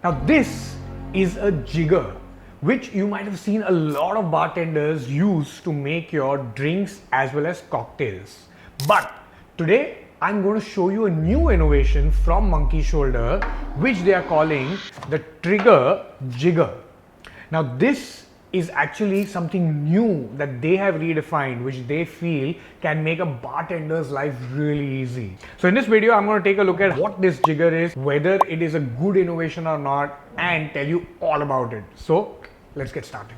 Now this is a jigger, which you might have seen a lot of bartenders use to make your drinks as well as cocktails. But today I'm going to show you a new innovation from Monkey Shoulder, which they are calling the Trigger Jigger. Now this is actually something new that they have redefined, which they feel can make a bartender's life really easy. So in this video, I'm going to take a look at what this jigger is, whether it is a good innovation or not, and tell you all about it. So let's get started.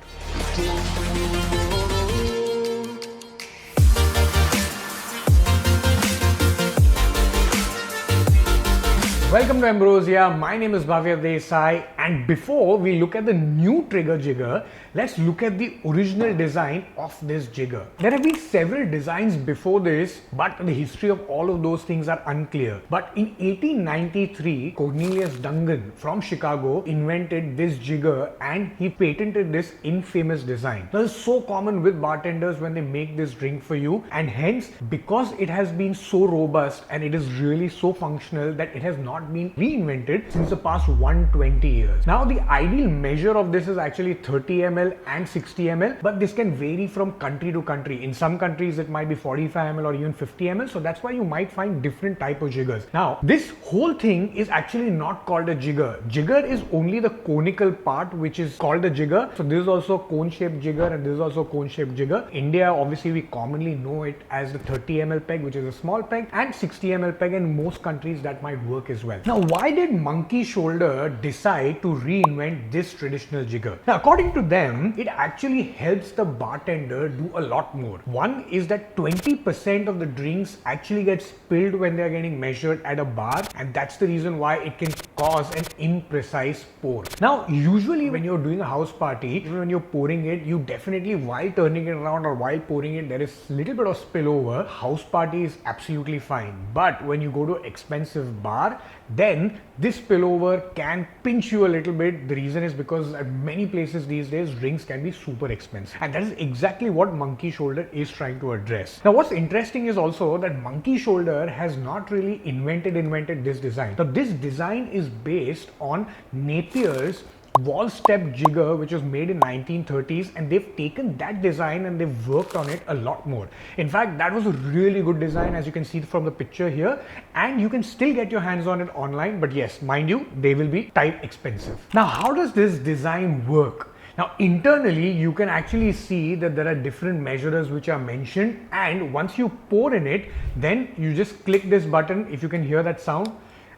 Welcome to Ambrosia. My name is Bhavya Desai, and before we look at the new Trigger Jigger, let's look at the original design of this jigger. There have been several designs before this, but the history of all of those things are unclear. But in 1893, Cornelius Dungan from Chicago invented this jigger and he patented this infamous design. This is so common with bartenders when they make this drink for you, and hence because it has been so robust and it is really so functional that it has not been reinvented since the past 120 years. Now the ideal measure of this is actually 30 ml and 60 ml, but this can vary from country to country. In some countries it might be 45 ml or even 50 ml, so that's why you might find different type of jiggers. Now this whole thing is actually not called a jigger. Jigger is only the conical part which is called a jigger. So this is also cone shaped jigger and this is also cone shaped jigger. India, obviously we commonly know it as the 30 ml peg, which is a small peg, and 60 ml peg. In most countries that might work as well. Now, why did Monkey Shoulder decide to reinvent this traditional jigger? Now, according to them, it actually helps the bartender do a lot more. One is that 20% of the drinks actually get spilled when they are getting measured at a bar, and that's the reason why it can cause an imprecise pour. Now, usually when you're doing a house party, even when you're pouring it, you definitely, while turning it around or while pouring it, there is a little bit of spillover. House party is absolutely fine. But when you go to expensive bar, then this spillover can pinch you a little bit. The reason is because at many places these days drinks can be super expensive, and that is exactly what Monkey Shoulder is trying to address. Now what's interesting is also that Monkey Shoulder has not really invented this design. Now this design is based on Napier's wall step jigger, which was made in 1930s, and they've taken that design and they've worked on it a lot more. In fact, that was a really good design, as you can see from the picture here, and you can still get your hands on it online, but yes, mind you, they will be type expensive. Now how does this design work? Now internally you can actually see that there are different measurers which are mentioned, and once you pour in it, then you just click this button, if you can hear that sound,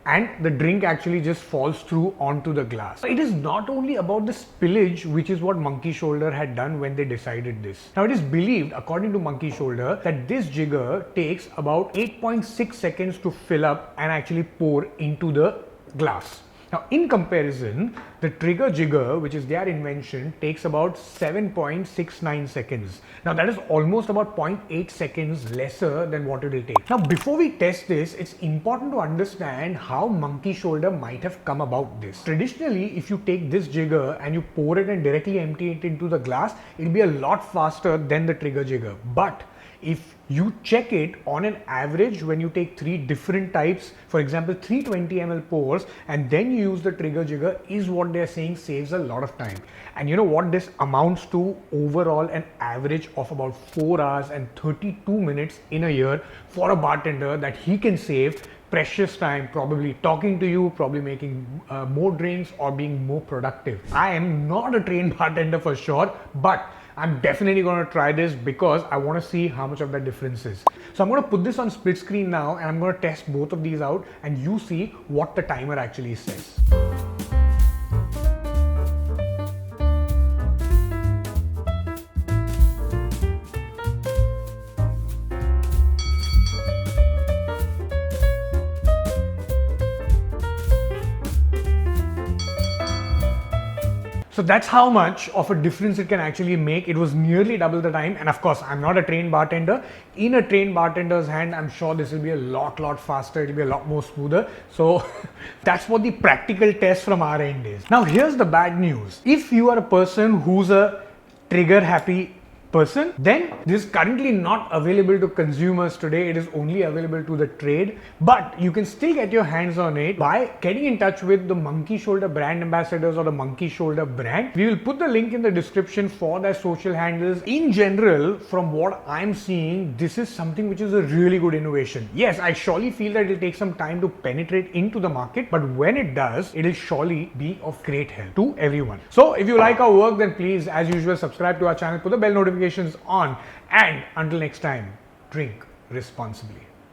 and the drink actually just falls through onto the glass. It is not only about the spillage, which is what Monkey Shoulder had done when they decided this. Now it is believed, according to Monkey Shoulder, that this jigger takes about 8.6 seconds to fill up and actually pour into the glass. Now in comparison, the Trigger Jigger, which is their invention, takes about 7.69 seconds. Now that is almost about 0.8 seconds lesser than what it will take. Now before we test this, it's important to understand how Monkey Shoulder might have come about this. Traditionally, if you take this jigger and you pour it and directly empty it into the glass, it will be a lot faster than the Trigger Jigger. But if you check it on an average, when you take three different types, for example 320 ml pours, and then you use the Trigger Jigger, is what they're saying saves a lot of time. And you know what this amounts to? Overall an average of about 4 hours and 32 minutes in a year for a bartender, that he can save precious time, probably talking to you, probably making more drinks or being more productive. I am not a trained bartender for sure, but I'm definitely going to try this because I want to see how much of that difference is. So I'm going to put this on split screen now, and I'm going to test both of these out, and you see what the timer actually says. So that's how much of a difference it can actually make. It was nearly double the time, and of course I'm not a trained bartender. In a trained bartender's hand, I'm sure this will be a lot faster. It will be a lot more smoother. So that's what the practical test from our end is. Now here's the bad news. If you are a person who's a trigger happy person, then this is currently not available to consumers today. It is only available to the trade, but you can still get your hands on it by getting in touch with the Monkey Shoulder brand ambassadors or the Monkey Shoulder brand. We will put the link in the description for their social handles. In general, from what I'm seeing, this is something which is a really good innovation. Yes, I surely feel that it will take some time to penetrate into the market, but when it does, it will surely be of great help to everyone. So if you like our work, then please, as usual, subscribe to our channel, put the bell notifications on, and until next time, drink responsibly.